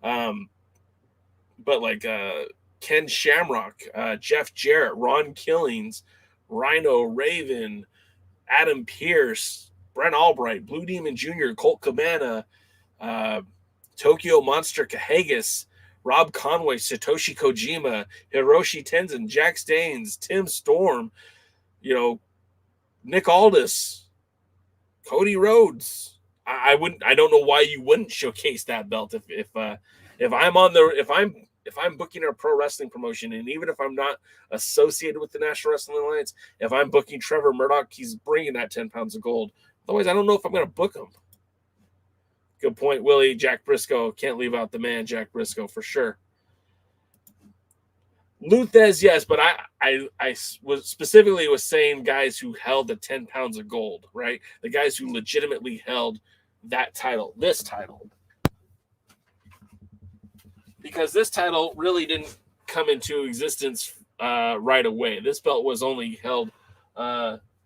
But like Ken Shamrock, Jeff Jarrett, Ron Killings, Rhino Raven, Adam Pearce, Brent Albright, Blue Demon Jr., Colt Cabana, Tokyo Monster Kahagas, Rob Conway, Satoshi Kojima, Hiroshi Tenzin, Jack Staines, Tim Storm, Nick Aldis, Cody Rhodes. I don't know why you wouldn't showcase that belt if I'm booking a pro wrestling promotion, and even if I'm not associated with the National Wrestling Alliance, if I'm booking Trevor Murdoch, he's bringing that 10 pounds of gold. Otherwise, I don't know if I'm going to book him. Good point, Willie. Jack Briscoe. Can't leave out the man, Jack Briscoe, for sure. Luthez, yes, but I was specifically saying guys who held the 10 pounds of gold, right? The guys who legitimately held that title, this title. Because this title really didn't come into existence right away. This belt was only held.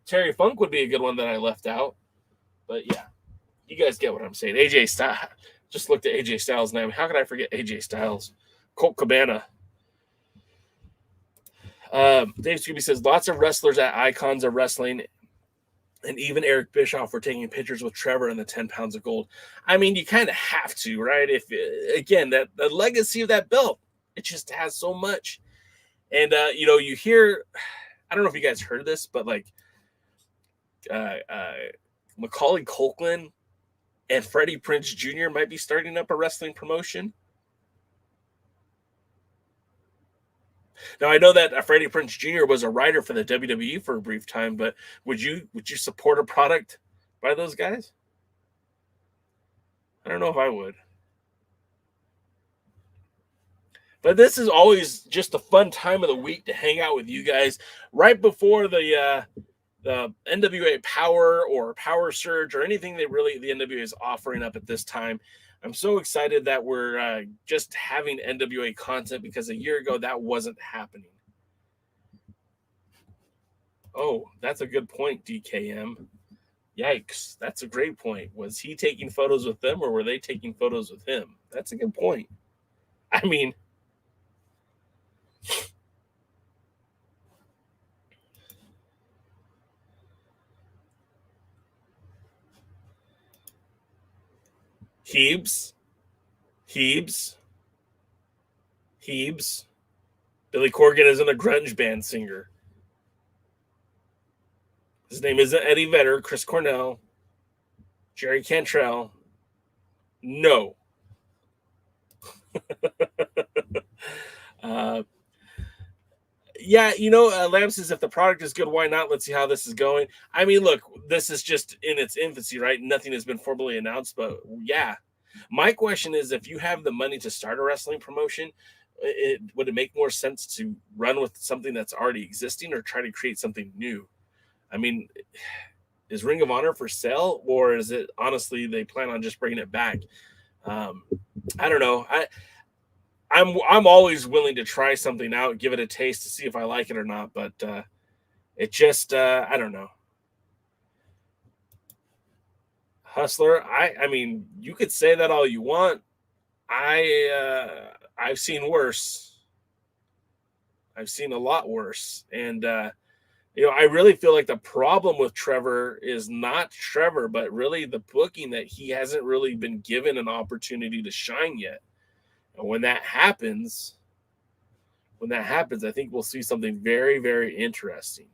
Terry Funk would be a good one that I left out. But yeah, you guys get what I'm saying. AJ Styles. Just looked at AJ Styles' name. How could I forget AJ Styles? Colt Cabana. Dave Scooby says lots of wrestlers at Icons of Wrestling, and even Eric Bischoff were taking pictures with Trevor and the 10 pounds of gold. I mean, you kind of have to, right? If again, that the legacy of that belt, it just has so much. And you hear, I don't know if you guys heard this, but like Macaulay Culkin and Freddie Prinze Jr. might be starting up a wrestling promotion. Now, I know that Freddie Prinze Jr. was a writer for the WWE for a brief time, but would you support a product by those guys? I don't know if I would. But this is always just a fun time of the week to hang out with you guys right before the NWA POWERRR or POWERRR Surge or anything that really the NWA is offering up at this time. I'm so excited that we're just having NWA content because a year ago that wasn't happening. Oh, that's a good point, DKM. Yikes, that's a great point. Was he taking photos with them or were they taking photos with him? That's a good point. I mean, Heebs. Billy Corgan isn't a grunge band singer. His name isn't Eddie Vedder, Chris Cornell, Jerry Cantrell. No. Lamb says if the product is good, why not? Let's see how this is going. I mean, look, this is just in its infancy, right? Nothing has been formally announced, but yeah. My question is, if you have the money to start a wrestling promotion, would it make more sense to run with something that's already existing or try to create something new? I mean, is Ring of Honor for sale, or is it honestly they plan on just bringing it back? I don't know. I'm always willing to try something out, give it a taste to see if I like it or not, but it just I don't know. Hustler, I mean, you could say that all you want. I've seen worse. I've seen a lot worse. And I really feel like the problem with Trevor is not Trevor, but really the booking, that he hasn't really been given an opportunity to shine yet. And when that happens, I think we'll see something very, very interesting.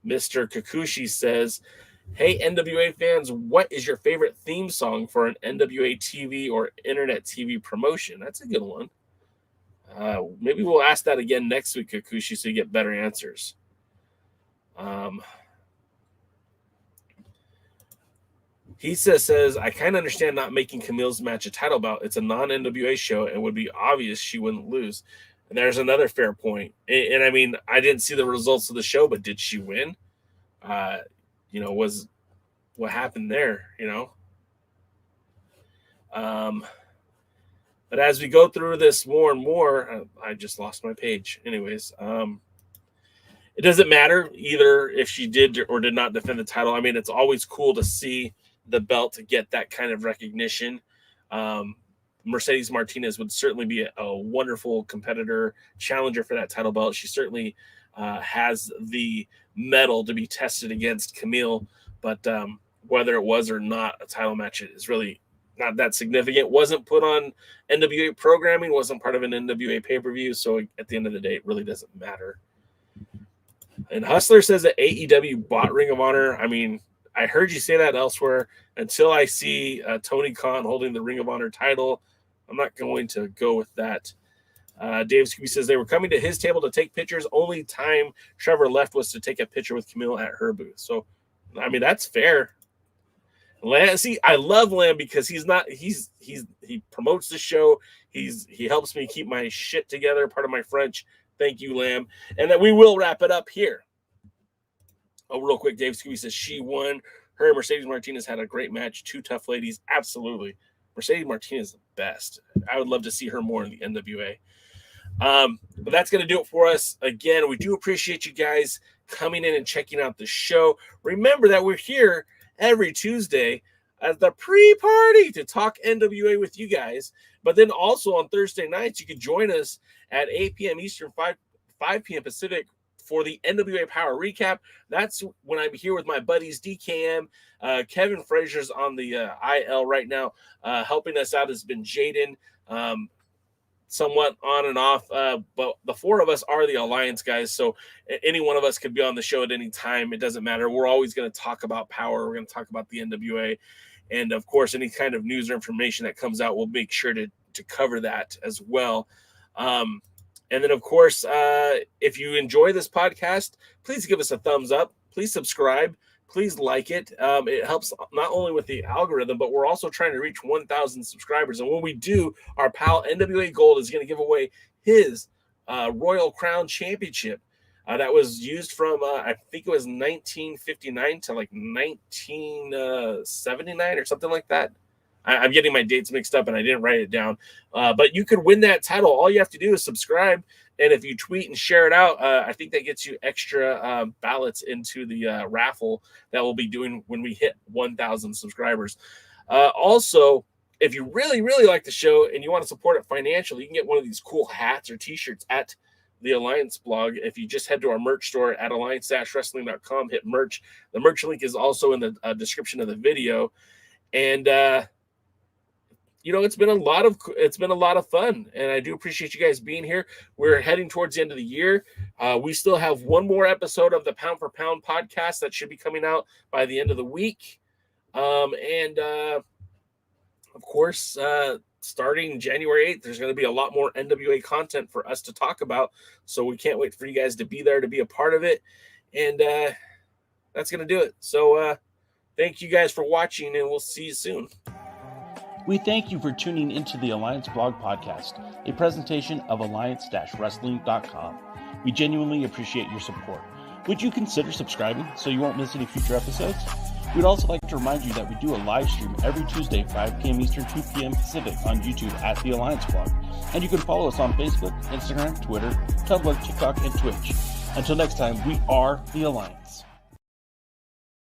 Mr. Kikuchi says, hey, NWA fans, what is your favorite theme song for an NWA TV or internet TV promotion? That's a good one. Maybe we'll ask that again next week, Kikuchi, so you get better answers. He says, I kind of understand not making Camille's match a title bout. It's a non-NWA show and would be obvious she wouldn't lose. And there's another fair point. And I mean, I didn't see the results of the show, but did she win? Was what happened there, But as we go through this more and more, I just lost my page. Anyways, it doesn't matter either if she did or did not defend the title. I mean, it's always cool to see the belt to get that kind of recognition. Mercedes Martinez would certainly be a wonderful competitor, challenger for that title belt. She certainly has the medal to be tested against Camille, but whether it was or not a title match is really not that significant. Wasn't put on NWA programming, wasn't part of an NWA pay-per-view, so at the end of the day, it really doesn't matter. And Hustler says that AEW bought Ring of Honor. I mean, I heard you say that elsewhere. Until I see Tony Khan holding the Ring of Honor title, I'm not going to go with that. Dave Scooby says they were coming to his table to take pictures. Only time Trevor left was to take a picture with Camille at her booth. So, I mean, that's fair. See, I love Lamb because he promotes the show. He helps me keep my shit together. Part of my French. Thank you, Lamb. And then we will wrap it up here. Oh, real quick, Dave Scooby says she won. Her and Mercedes Martinez had a great match. Two tough ladies. Absolutely. Mercedes Martinez is the best. I would love to see her more in the NWA. But that's going to do it for us. Again, we do appreciate you guys coming in and checking out the show. Remember that we're here every Tuesday as the pre-party to talk NWA with you guys. But then also on Thursday nights, you can join us at 8 p.m. Eastern, 5 p.m. Pacific for the NWA Power Recap. That's when I'm here with my buddies DKM. Kevin Frazier's on the IL right now. Helping us out has been Jaden. Somewhat on and off, but the four of us are the Alliance guys, so any one of us could be on the show at any time. It doesn't matter. We're always going to talk about Power. We're going to talk about the NWA, and of course, any kind of news or information that comes out, we'll make sure to cover that as well. And then, of course, if you enjoy this podcast, please give us a thumbs up. Please subscribe. Please like it. It helps not only with the algorithm, but we're also trying to reach 1,000 subscribers. And when we do, our pal NWA Gold is going to give away his Royal Crown Championship that was used from, I think it was 1959 to like 1979 or something like that. I'm getting my dates mixed up and I didn't write it down. But you could win that title. All you have to do is subscribe. And if you tweet and share it out, I think that gets you extra ballots into the raffle that we'll be doing when we hit 1,000 subscribers. Also, if you really, really like the show and you want to support it financially, you can get one of these cool hats or t-shirts at the Alliance blog. If you just head to our merch store at alliance-wrestling.com, hit merch. The merch link is also in the description of the video. And it's been a lot of fun, and I do appreciate you guys being here. We're heading towards the end of the year. We still have one more episode of the Pound for Pound podcast that should be coming out by the end of the week. Of course, starting January 8th, there's going to be a lot more NWA content for us to talk about. So we can't wait for you guys to be there to be a part of it. And that's going to do it. So thank you guys for watching, and we'll see you soon. We thank you for tuning into the Alliance Blog Podcast, a presentation of alliance-wrestling.com. We genuinely appreciate your support. Would you consider subscribing so you won't miss any future episodes? We'd also like to remind you that we do a live stream every Tuesday, 5 p.m. Eastern, 2 p.m. Pacific on YouTube at The Alliance Blog. And you can follow us on Facebook, Instagram, Twitter, Tumblr, TikTok, and Twitch. Until next time, we are The Alliance.